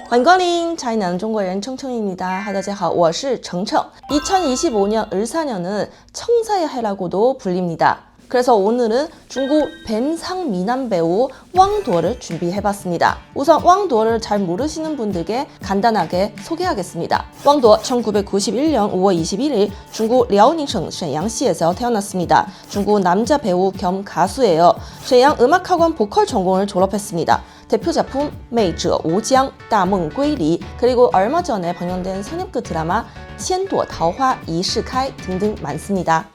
欢迎光临 차이나는 중국인 청청입니다. 大家好，我是程程. 2025년 을사년은 청사의 해라고도 불립니다. 그래서 오늘은 중국 뱀상 미남 배우 왕도를 준비해봤습니다. 우선 왕도를 잘 모르시는 분들께 간단하게 소개하겠습니다. 왕도 1991년 5월 21일 중국 랴오닝성沈阳시에서 태어났습니다. 중국 남자 배우 겸 가수예요.沈阳음악학원 보컬 전공을 졸업했습니다. 대표 작품 媚者无疆, 大梦归离, 그리고 얼마 전에 방영된 상엽그 드라마 千朵桃花一世开 등등 많습니다.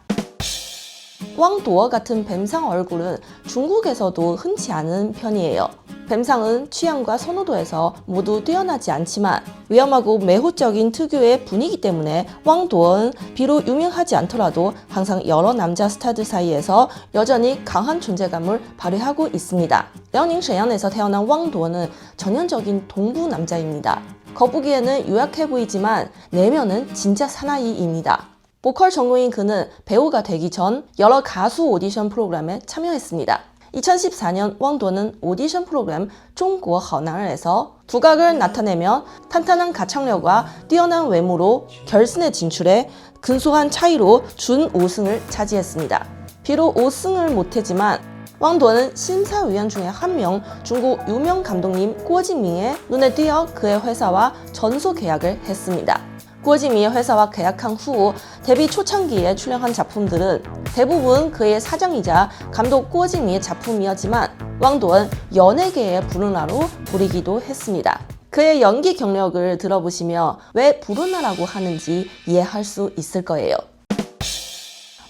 왕도 같은 뱀상 얼굴은 중국에서도 흔치 않은 편이에요. 뱀상은 취향과 선호도에서 모두 뛰어나지 않지만 위험하고 매혹적인 특유의 분위기 때문에 왕도는 비록 유명하지 않더라도 항상 여러 남자 스타들 사이에서 여전히 강한 존재감을 발휘하고 있습니다. 랴오닝沈阳에서 태어난 왕도는 전형적인 동부 남자입니다. 겉보기에는 유약해 보이지만 내면은 진짜 사나이입니다. 보컬 전공인 그는 배우가 되기 전 여러 가수 오디션 프로그램에 참여했습니다. 2014년 왕도는 오디션 프로그램 중국好男人에서 두각을 나타내며 탄탄한 가창력과 뛰어난 외모로 결승에 진출해 근소한 차이로 준우승을 차지했습니다. 비록 우승을 못했지만 왕도는 심사위원 중에 한 명 중국 유명 감독님郭敬明의 눈에 띄어 그의 회사와 전속 계약을 했습니다.郭敬明의 회사와 계약한 후 데뷔 초창기에 출연한 작품들은 대부분 그의 사장이자 감독郭敬明의 작품이었지만 왕도는 연예계의 브루나로 불리기도 했습니다. 그의 연기 경력을 들어보시며 왜 브루나라고 하는지 이해할 수 있을 거예요.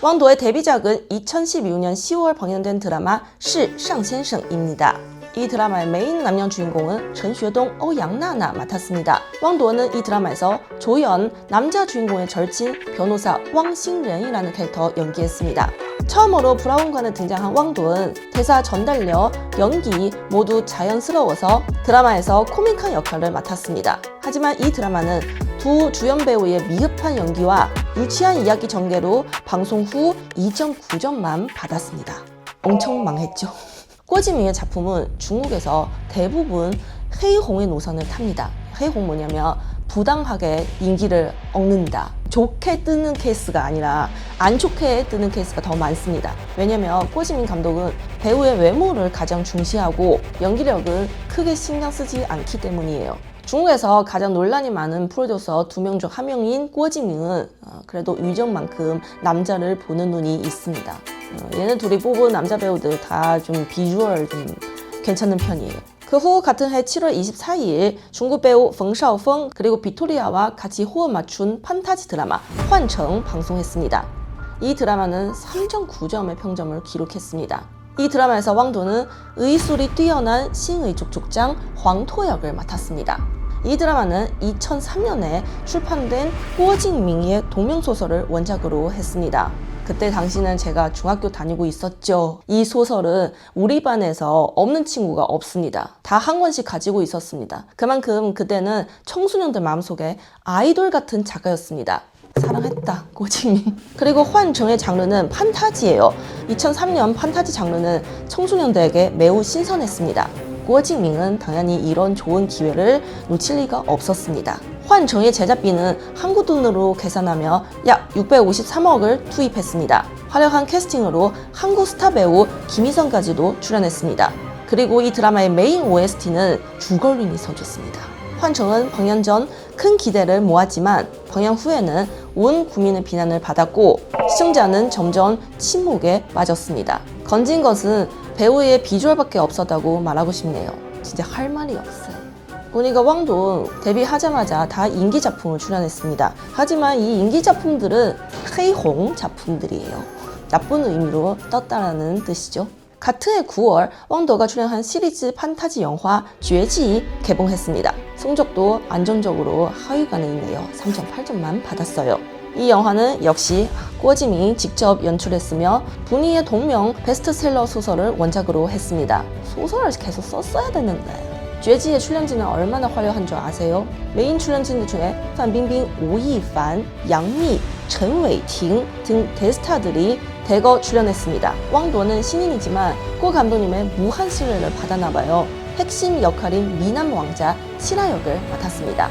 왕도의 데뷔작은 2016년 10월 방영된 드라마 是尚先生입니다. 이 드라마의 메인 남녀 주인공은 전쉐동, 오양나나 맡았습니다. 왕도는 이 드라마에서 조연, 남자 주인공의 절친 변호사 왕신ren이라는 캐릭터 연기했습니다. 처음으로 브라운관에 등장한 왕도는 대사 전달력, 연기 모두 자연스러워서 드라마에서 코믹한 역할을 맡았습니다. 하지만 이 드라마는 두 주연 배우의 미흡한 연기와 유치한 이야기 전개로 방송 후 2.9점만 받았습니다. 엄청 망했죠.郭敬明의 작품은 중국에서 대부분 헤이홍의 노선을 탑니다. 헤이홍 뭐냐면 부당하게 인기를 얻는다. 좋게 뜨는 케이스가 아니라 안 좋게 뜨는 케이스가 더 많습니다. 왜냐면郭敬明감독은 배우의 외모를 가장 중시하고 연기력을 크게 신경 쓰지 않기 때문이에요. 중국에서 가장 논란이 많은 프로듀서 2명 중 1명인郭敬明은 그래도 유정만큼 남자를 보는 눈이 있습니다. 얘네 둘이 뽑은 남자 배우들 다 좀 비주얼 좀 괜찮은 편이에요. 그 후 같은 해 7월 24일 중국 배우 펑샤오펑 그리고 빅토리아와 같이 호흡 맞춘 판타지 드라마 幻城 방송했습니다. 이 드라마는 3.9점의 평점을 기록했습니다. 이 드라마에서 왕도는 의술이 뛰어난 신의족족장 황토 역을 맡았습니다. 이 드라마는 2003년에 출판된郭敬明의 동명소설을 원작으로 했습니다. 그때 당시는 제가 중학교 다니고 있었죠. 이 소설은 우리 반에서 없는 친구가 없습니다. 다 한 권씩 가지고 있었습니다. 그만큼 그때는 청소년들 마음속에 아이돌 같은 작가였습니다. 사랑했다,郭敬明. 그리고 幻城의 장르는 판타지예요. 2003년 판타지 장르는 청소년들에게 매우 신선했습니다.郭敬明은 당연히 이런 좋은 기회를 놓칠 리가 없었습니다. 幻城의 제작비는 한국 돈으로 계산하며 약 653억을 투입했습니다. 화려한 캐스팅으로 한국 스타 배우 김희선까지도 출연했습니다. 그리고 이 드라마의 메인 OST는 주걸룬이 써줬습니다. 幻城은 방영 전 큰 기대를 모았지만 방영 후에는 온 국민의 비난을 받았고 시청자는 점점 침묵에 빠졌습니다. 건진 것은 배우의 비주얼밖에 없었다고 말하고 싶네요. 진짜 할 말이 없어요. 보니까 왕도 데뷔하자마자 다 인기 작품을 출연했습니다. 하지만 이 인기 작품들은 헤이홍 작품들이에요. 나쁜 의미로 떴다라는 뜻이죠. 같은 해 9월 왕도가 출연한 시리즈 판타지 영화 绝迹 개봉했습니다. 성적도 안정적으로 하위권에 있네요. 3.8점만 받았어요. 이 영화는 역시郭敬明직접 연출했으며 분이의 동명 베스트셀러 소설을 원작으로 했습니다. 소설을 계속 썼어야 되는데. 绝迹의 출연진은 얼마나 화려한 줄 아세요? 메인 출연진들 중에 판빙빙, 오이판, 양미,陈伟霆 등 대스타들이 대거 출연했습니다. 왕도는 신인이지만 고 감독님의 무한 신뢰를 받았나봐요. 핵심 역할인 미남 왕자 치라 역을 맡았습니다.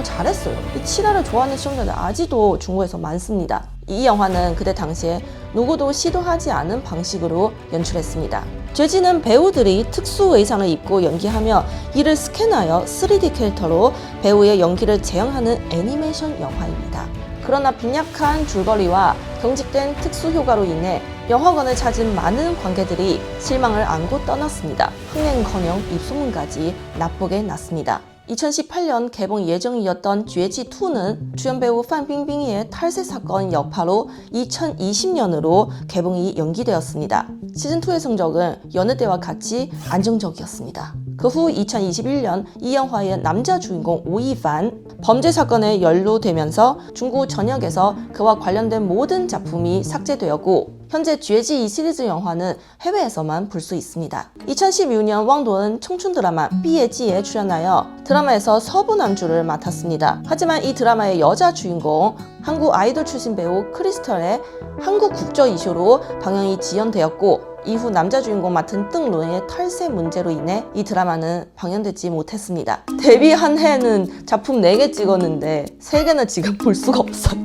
잘했어요. 이 치라를 좋아하는 시청자들 아직도 중국에서 많습니다. 이 영화는 그때 당시에 누구도 시도하지 않은 방식으로 연출했습니다. 죄지는 배우들이 특수 의상을 입고 연기하며 이를 스캔하여 3D 캐릭터로 배우의 연기를 재현하는 애니메이션 영화입니다. 그러나 빈약한 줄거리와 경직된 특수 효과로 인해 영화관을 찾은 많은 관객들이 실망을 안고 떠났습니다. 흥행커녕 입소문까지 나쁘게 났습니다. 2018년 개봉 예정이었던 죄지2는 주연 배우 판 빙빙이의 탈세 사건 여파로 2020년으로 개봉이 연기되었습니다. 시즌2의 성적은 여느 때와 같이 안정적이었습니다. 그 후 2021년 이 영화의 남자 주인공 오이반 범죄 사건에 연루되면서 중국 전역에서 그와 관련된 모든 작품이 삭제되었고 현재 죄지 이 시리즈 영화는 해외에서만 볼 수 있습니다. 2016년 왕도은 청춘 드라마 삐예지에 출연하여 드라마에서 서부 남주를 맡았습니다. 하지만 이 드라마의 여자 주인공 한국 아이돌 출신 배우 크리스털의 한국 국적 이슈로 방영이 지연되었고 이후 남자 주인공 맡은 뜬룬의 탈세 문제로 인해 이 드라마는 방영되지 못했습니다. 데뷔 한 해는 작품 4개 찍었는데 3개는 지금 볼 수가 없어요.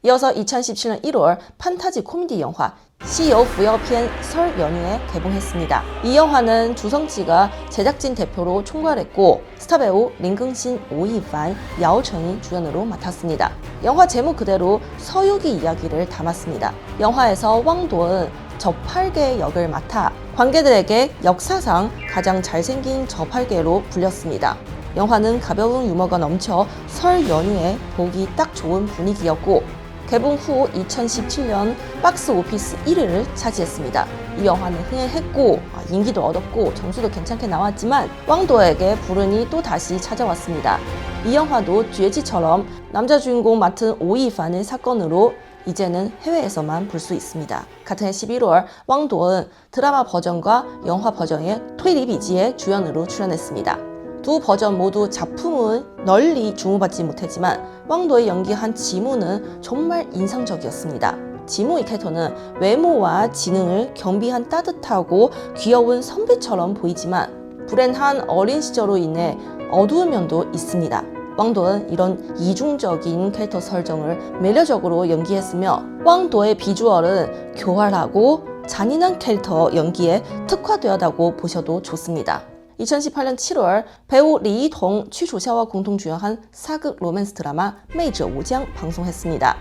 이어서 2017년 1월 판타지 코미디 영화 시여부여편 설 연휴에 개봉했습니다. 이 영화는 주성치가 제작진 대표로 총괄했고 스타 배우 린긍신, 오이반, 야오천이 주연으로 맡았습니다. 영화 제목 그대로 서유기 이야기를 담았습니다. 영화에서 왕도은 저팔계 역을 맡아 관객들에게 역사상 가장 잘생긴 저팔계로 불렸습니다. 영화는 가벼운 유머가 넘쳐 설 연휴에 보기 딱 좋은 분위기였고 개봉 후 2017년 박스 오피스 1위를 차지했습니다. 이 영화는 흥행했고 인기도 얻었고 점수도 괜찮게 나왔지만 왕도에게 불운이 또 다시 찾아왔습니다. 이 영화도 죄지처럼 남자 주인공 맡은 오이반의 사건으로 이제는 해외에서만 볼 수 있습니다. 같은 해 11월 왕도은 드라마 버전과 영화 버전의 토이리비지에 주연으로 출연했습니다. 두 버전 모두 작품은 널리 주목받지 못했지만 왕도의 연기한 지무는 정말 인상적이었습니다. 지무의 캐릭터는 외모와 지능을 겸비한 따뜻하고 귀여운 선비처럼 보이지만 불행한 어린 시절로 인해 어두운 면도 있습니다. 왕도는 이런 이중적인 캐릭터 설정을 매력적으로 연기했으며 왕도의 비주얼은 교활하고 잔인한 캐릭터 연기에 특화되었다고 보셔도 좋습니다. 2018년 7월 배우 리이동, 취조샤와 공동 주연한 사극 로맨스 드라마 메이저 오장 방송했습니다.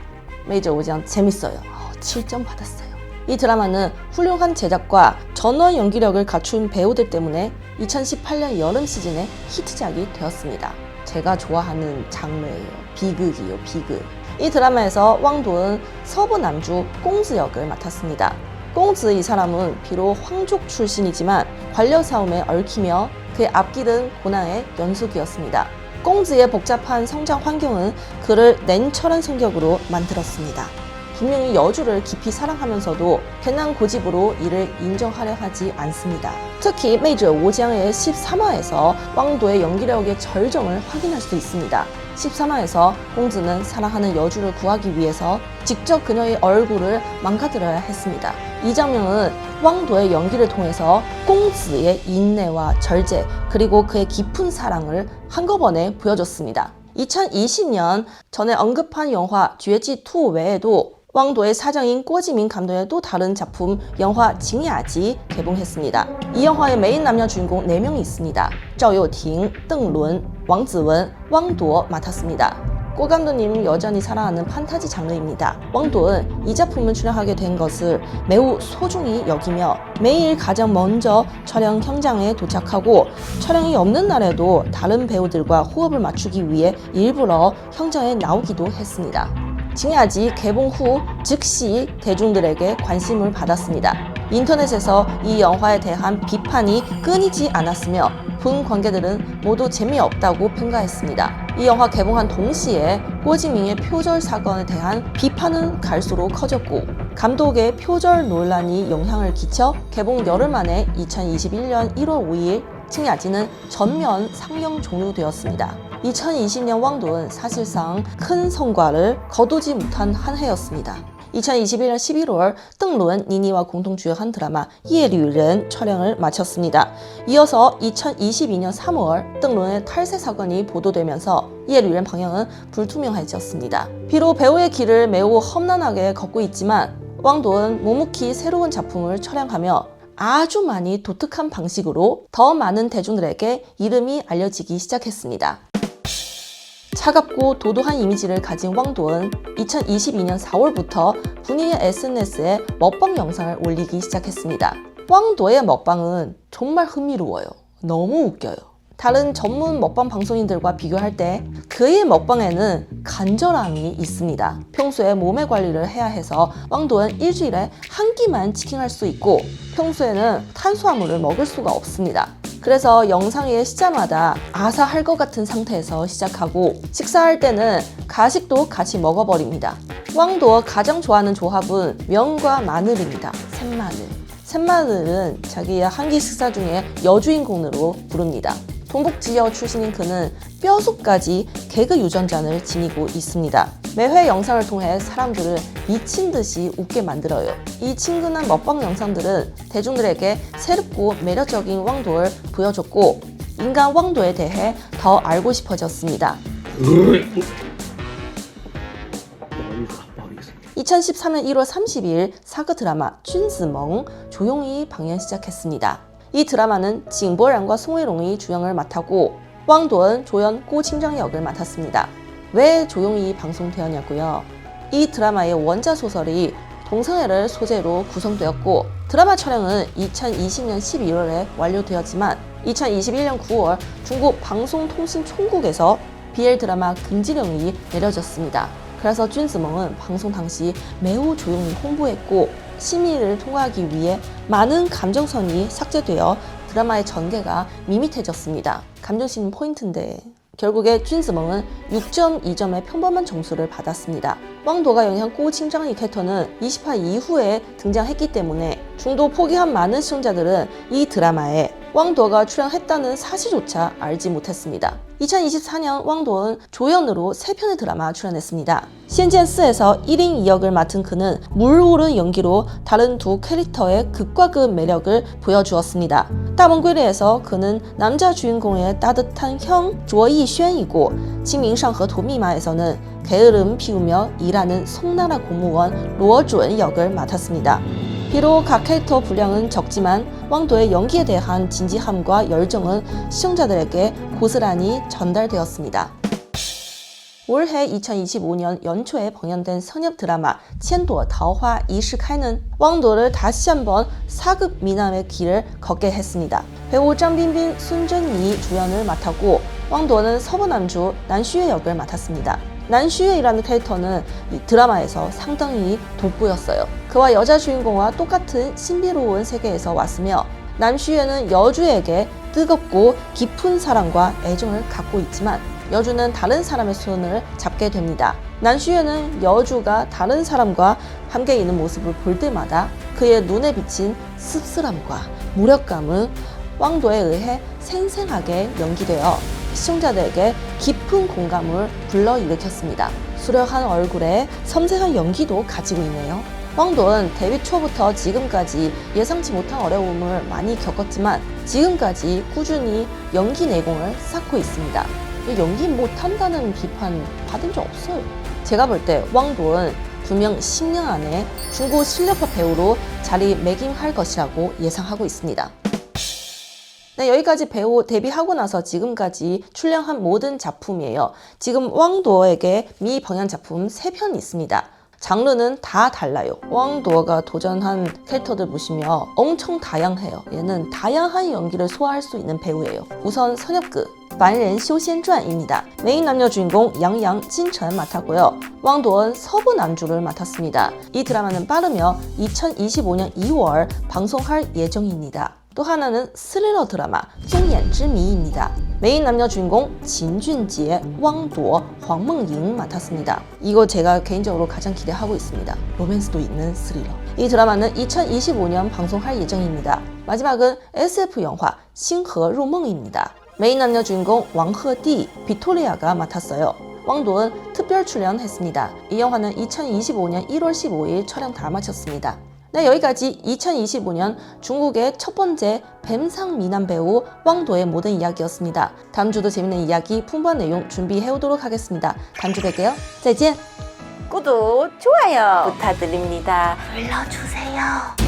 메이저 오장 재밌어요. 7점 받았어요. 이 드라마는 훌륭한 제작과 전원 연기력을 갖춘 배우들 때문에 2018년 여름 시즌에 히트작이 되었습니다. 제가 좋아하는 장르예요. 비극이에요, 비극. 이 드라마에서 왕도은 서부 남주 꽁즈 역을 맡았습니다. 꽁즈 이 사람은 비록 황족 출신이지만 관력 싸움에 얽히며 그의 앞길은 고난의 연속이었습니다. 꽁즈의 복잡한 성장 환경은 그를 냉철한 성격으로 만들었습니다. 분명히 여주를 깊이 사랑하면서도 괜한 고집으로 이를 인정하려 하지 않습니다. 특히 메이저 오장의 13화에서 왕도의 연기력의 절정을 확인할 수 있습니다. 13화에서 꽁즈는 사랑하는 여주를 구하기 위해서 직접 그녀의 얼굴을 망가뜨려야 했습니다. 이 장면은 왕도의 연기를 통해서 꽁즈의 인내와 절제 그리고 그의 깊은 사랑을 한꺼번에 보여줬습니다. 2020년 전에 언급한 영화 죄지2 외에도 왕도의 사장인 꼬지민 감독의 또 다른 작품 영화 징야지 개봉했습니다. 이 영화의 메인 남녀 주인공 4명이 있습니다.赵又廷, 뜬룬, 왕즈원, 왕도 맡았습니다. 꼬 감독님 여전히 사랑하는 판타지 장르입니다. 왕도은 이 작품을 출연하게 된 것을 매우 소중히 여기며 매일 가장 먼저 촬영 현장에 도착하고 촬영이 없는 날에도 다른 배우들과 호흡을 맞추기 위해 일부러 현장에 나오기도 했습니다. 징야지 개봉 후 즉시 대중들에게 관심을 받았습니다. 인터넷에서 이 영화에 대한 비판이 끊이지 않았으며 본 관객들은 모두 재미없다고 평가했습니다. 이 영화 개봉한 동시에 꼬지민의 표절 사건에 대한 비판은 갈수록 커졌고 감독의 표절 논란이 영향을 끼쳐 개봉 열흘 만에 2021년 1월 5일 징야지는 전면 상영 종료되었습니다. 2020년 왕도는 사실상 큰 성과를 거두지 못한 한 해였습니다. 2021년 11월 땡룬, 니니와 공동 주연한 드라마 예류ren 촬영을 마쳤습니다. 이어서 2022년 3월 땡룬의 탈세 사건이 보도되면서 예류ren 방영은 불투명해졌습니다. 비록 배우의 길을 매우 험난하게 걷고 있지만 왕도은 묵묵히 새로운 작품을 촬영하며 아주 많이 독특한 방식으로 더 많은 대중들에게 이름이 알려지기 시작했습니다. 차갑고 도도한 이미지를 가진 왕도은 2022년 4월부터 본인의 SNS에 먹방 영상을 올리기 시작했습니다. 왕도의 먹방은 정말 흥미로워요. 너무 웃겨요. 다른 전문 먹방 방송인들과 비교할 때 그의 먹방에는 간절함이 있습니다. 평소에 몸의 관리를 해야 해서 왕도은 일주일에 한 끼만 치킨할 수 있고 평소에는 탄수화물을 먹을 수가 없습니다. 그래서 영상의 시작마다 아사할 것 같은 상태에서 시작하고 식사할 때는 가식도 같이 먹어버립니다. 왕도가 가장 좋아하는 조합은 면과 마늘입니다. 샘마늘. 샘마늘은 자기의 한 끼 식사 중에 여주인공으로 부릅니다. 동북 지역 출신인 그는 뼛속까지 개그 유전자를 지니고 있습니다. 매회 영상을 통해 사람들을 미친 듯이 웃게 만들어요. 이 친근한 먹방 영상들은 대중들에게 새롭고 매력적인 왕도를 보여줬고 인간 왕도에 대해 더 알고 싶어졌습니다. 2013년 1월 30일 사극 드라마 쭌즈멍 조용히 방영 시작했습니다. 이 드라마는 징보란과 송혜롱이 주연을 맡았고 왕도은, 조연, 꼬칭장 역을 맡았습니다. 왜 조용히 방송되었냐고요? 이 드라마의 원작 소설이 동성애를 소재로 구성되었고 드라마 촬영은 2020년 12월에 완료되었지만 2021년 9월 중국 방송통신총국에서 BL 드라마 금지령이 내려졌습니다. 그래서 쭌즈멍은 방송 당시 매우 조용히 홍보했고 심의를 통과하기 위해 많은 감정선이 삭제되어 드라마의 전개가 밋밋해졌습니다. 감정씬 포인트인데 결국에 쭌즈멍은 6.2점의 평범한 점수를 받았습니다. 왕도가 영향 꼬칭장의 캐릭터는 20화 이후에 등장했기 때문에 중도 포기한 많은 시청자들은 이 드라마에 왕도가 출연했다는 사실조차 알지 못했습니다. 2024년 왕도는 조연으로 3편의 드라마 출연했습니다. 신젠스에서 1인 2역을 맡은 그는 물오른 연기로 다른 두 캐릭터의 극과 극 매력을 보여주었습니다. 따봉괴리에서 그는 남자 주인공의 따뜻한 형 조이쉔이고 칭밍상허 도미마에서는 게으름 피우며 일하는 송나라 공무원 로준 역을 맡았습니다. 비록 각 캐릭터 분량은 적지만 왕도의 연기에 대한 진지함과 열정은 시청자들에게 고스란히 전달되었습니다. 올해 2025년 연초에 방영된 선협 드라마 千朵桃花 이시카이는 왕도를 다시 한번 사극 미남의 길을 걷게 했습니다. 배우 장빈빈, 순전이 주연을 맡았고 왕도는 서부남주 난슈의 역을 맡았습니다. 난슈에이라는 캐릭터는 이 드라마에서 상당히 돋보였어요. 그와 여자 주인공과 똑같은 신비로운 세계에서 왔으며 남슈에는 여주에게 뜨겁고 깊은 사랑과 애정을 갖고 있지만 여주는 다른 사람의 손을 잡게 됩니다. 난슈에는 여주가 다른 사람과 함께 있는 모습을 볼 때마다 그의 눈에 비친 씁쓸함과 무력감은 왕도에 의해 생생하게 연기되어 시청자들에게 깊은 공감을 불러일으켰습니다. 수려한 얼굴에 섬세한 연기도 가지고 있네요. 왕도는 데뷔 초부터 지금까지 예상치 못한 어려움을 많이 겪었지만 지금까지 꾸준히 연기 내공을 쌓고 있습니다. 연기 못한다는 비판 받은 적 없어요. 제가 볼 때 왕도는 분명 10년 안에 중국 실력파 배우로 자리매김할 것이라고 예상하고 있습니다. 네, 여기까지 배우 데뷔하고 나서 지금까지 출연한 모든 작품이에요. 지금 왕도에게 미방영 작품 3편이 있습니다. 장르는 다 달라요. 왕도가 도전한 캐릭터들 보시면 엄청 다양해요. 얘는 다양한 연기를 소화할 수 있는 배우예요. 우선 선협극 반ren修仙传입니다. 메인 남녀 주인공 양양, 진천 맡았고요. 왕도은 서부 남주를 맡았습니다. 이 드라마는 빠르며 2025년 2월 방송할 예정입니다. 또 하나는 스릴러 드라마 睁眼之谜입니다. 메인 남녀 주인공 진준지의 왕도, 황梦莹 맡았습니다. 이거 제가 개인적으로 가장 기대하고 있습니다. 로맨스도 있는 스릴러. 이 드라마는 2025년 방송할 예정입니다. 마지막은 SF 영화 星河入梦입니다. 메인 남녀 주인공 왕허디, 비토리아가 맡았어요. 왕도은 특별 출연했습니다. 이 영화는 2025년 1월 15일 촬영 다 마쳤습니다. 네, 여기까지 2025년 중국의 첫 번째 뱀상 미남 배우 왕도의 모든 이야기였습니다. 다음 주도 재밌는 이야기, 풍부한 내용 준비해 오도록 하겠습니다. 다음 주 뵐게요. 再见! 구독, 좋아요 부탁드립니다. 눌러주세요.